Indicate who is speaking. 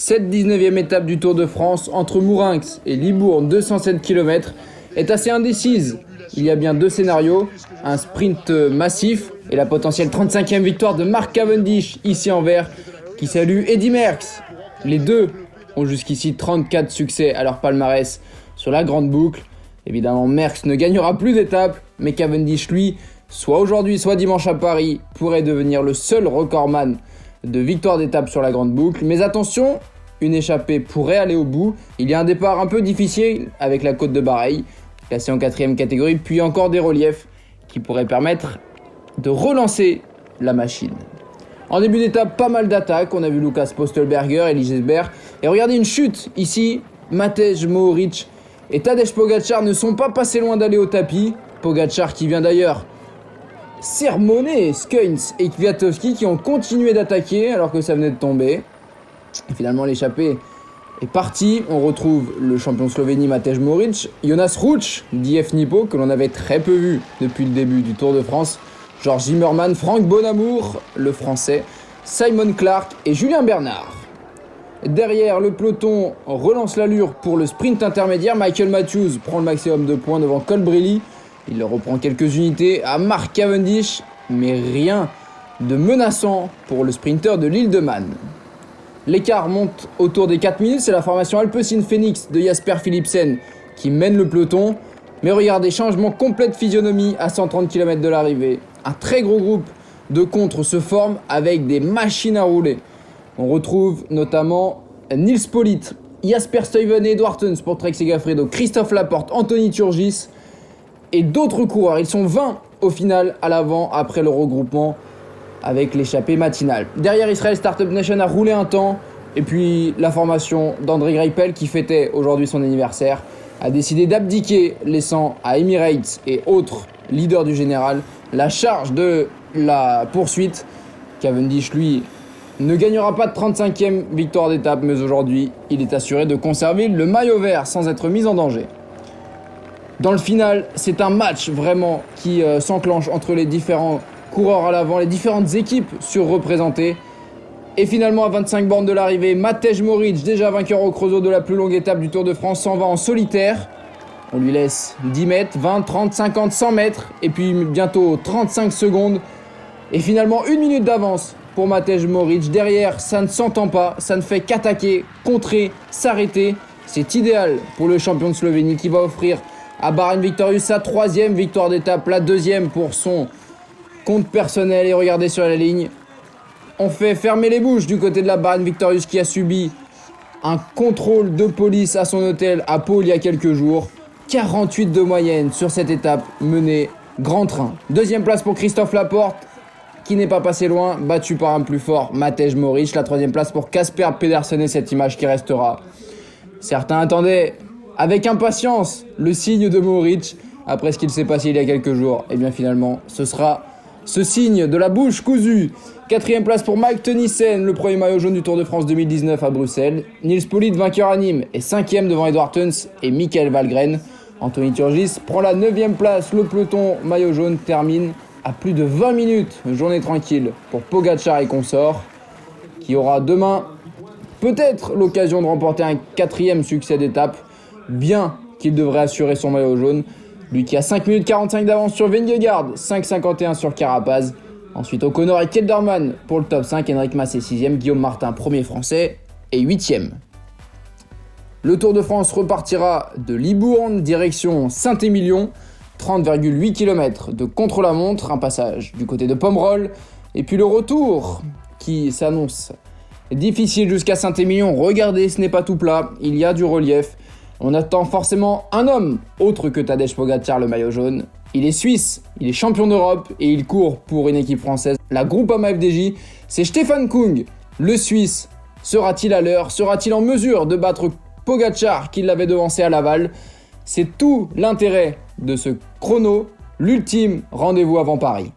Speaker 1: Cette 19e étape du Tour de France entre Mourinx et Libourne, 207 km, est assez indécise. Il y a bien deux scénarios, un sprint massif et la potentielle 35e victoire de Mark Cavendish, ici en vert, qui salue Eddy Merckx. Les deux ont jusqu'ici 34 succès à leur palmarès sur la grande boucle. Évidemment, Merckx ne gagnera plus d'étapes, mais Cavendish, lui, soit aujourd'hui, soit dimanche à Paris, pourrait devenir le seul recordman de victoire d'étape sur la grande boucle. Mais attention, une échappée pourrait aller au bout. Il y a un départ un peu difficile avec la côte de Bareilles, classée en 4e catégorie, puis encore des reliefs qui pourraient permettre de relancer la machine. En début d'étape, pas mal d'attaques. On a vu Lucas Postelberger, Elie Gesbert. Et regardez une chute ici. Matej Mohoric et Tadej Pogačar ne sont pas passés loin d'aller au tapis. Pogačar qui vient d'ailleurs sermonner Skuins et Kwiatkowski qui ont continué d'attaquer alors que ça venait de tomber. Et finalement, l'échappée est partie. On retrouve le champion de Slovénie Matej Mohoric, Jonas Ruch d'IF Nippo que l'on avait très peu vu depuis le début du Tour de France, Georges Zimmermann, Franck Bonamour, le français, Simon Clark et Julien Bernard. Derrière, le peloton relance l'allure pour le sprint intermédiaire. Michael Matthews prend le maximum de points devant Colbrelli. Il reprend quelques unités à Mark Cavendish, mais rien de menaçant pour le sprinter de l'île de Man. L'écart monte autour des 4 minutes. C'est la formation Alpecin Phoenix de Jasper Philipsen qui mène le peloton. Mais regardez, changement complet de physionomie à 130 km de l'arrivée. Un très gros groupe de contre se forme avec des machines à rouler. On retrouve notamment Nils Politt, Jasper Stuyven et Edward Theuns pour Trek Segafredo, Christophe Laporte, Anthony Turgis et d'autres coureurs. Ils sont 20 au final à l'avant après le regroupement avec l'échappée matinale. Derrière, Israel Startup Nation a roulé un temps. Et puis la formation d'André Greipel, qui fêtait aujourd'hui son anniversaire, a décidé d'abdiquer, laissant à Emirates et autres leaders du général la charge de la poursuite. Cavendish, lui, ne gagnera pas de 35e victoire d'étape, mais aujourd'hui, il est assuré de conserver le maillot vert sans être mis en danger. Dans le final, c'est un match vraiment qui s'enclenche entre les différents coureurs à l'avant, les différentes équipes surreprésentées. Et finalement, à 25 bornes de l'arrivée, Matej Mohoric, déjà vainqueur au Creusot de la plus longue étape du Tour de France, s'en va en solitaire. On lui laisse 10 mètres, 20, 30, 50, 100 mètres, et puis bientôt 35 secondes. Et finalement, 1 minute d'avance pour Matej Mohoric. Derrière, ça ne s'entend pas, ça ne fait qu'attaquer, contrer, s'arrêter. C'est idéal pour le champion de Slovénie qui va offrir à Bahrain Victorious sa 3e victoire d'étape, la 2e pour son compte personnel. Et regardez sur la ligne, on fait fermer les bouches du côté de la Bahrain Victorious qui a subi un contrôle de police à son hôtel à Pau il y a quelques jours. 48 de moyenne sur cette étape menée grand train. 2e place pour Christophe Laporte, qui n'est pas passé loin, battu par un plus fort Matej Mohoric. La 3e place pour Casper Pedersen et cette image qui restera. Certains attendaient avec impatience le signe de Mohoric après ce qu'il s'est passé il y a quelques jours. Et bien finalement, ce sera ce signe de la bouche cousue. 4e place pour Mike Teunissen, le premier maillot jaune du Tour de France 2019 à Bruxelles. Nils Politt, vainqueur à Nîmes, est 5e devant Edward Theuns et Michael Valgren. Anthony Turgis prend la 9e place. Le peloton maillot jaune termine à plus de 20 minutes. Journée tranquille pour Pogačar et consorts, qui aura demain peut-être l'occasion de remporter un 4e succès d'étape, bien qu'il devrait assurer son maillot jaune. Lui qui a 5 minutes 45 d'avance sur Vingegaard, 5,51 sur Carapaz. Ensuite O'Connor et Kelderman pour le top 5. Enric Mas est 6e, Guillaume Martin, premier français, et 8e. Le Tour de France repartira de Libourne, direction Saint-Émilion. 30,8 km de contre-la-montre, un passage du côté de Pomerol. Et puis le retour qui s'annonce difficile jusqu'à Saint-Émilion. Regardez, ce n'est pas tout plat, il y a du relief. On attend forcément un homme, autre que Tadej Pogačar, le maillot jaune. Il est suisse, il est champion d'Europe et il court pour une équipe française. La Groupama FDJ, c'est Stefan Kung, le Suisse. Sera-t-il à l'heure? Sera-t-il en mesure de battre Pogačar qui l'avait devancé à Laval? C'est tout l'intérêt de ce chrono, l'ultime rendez-vous avant Paris.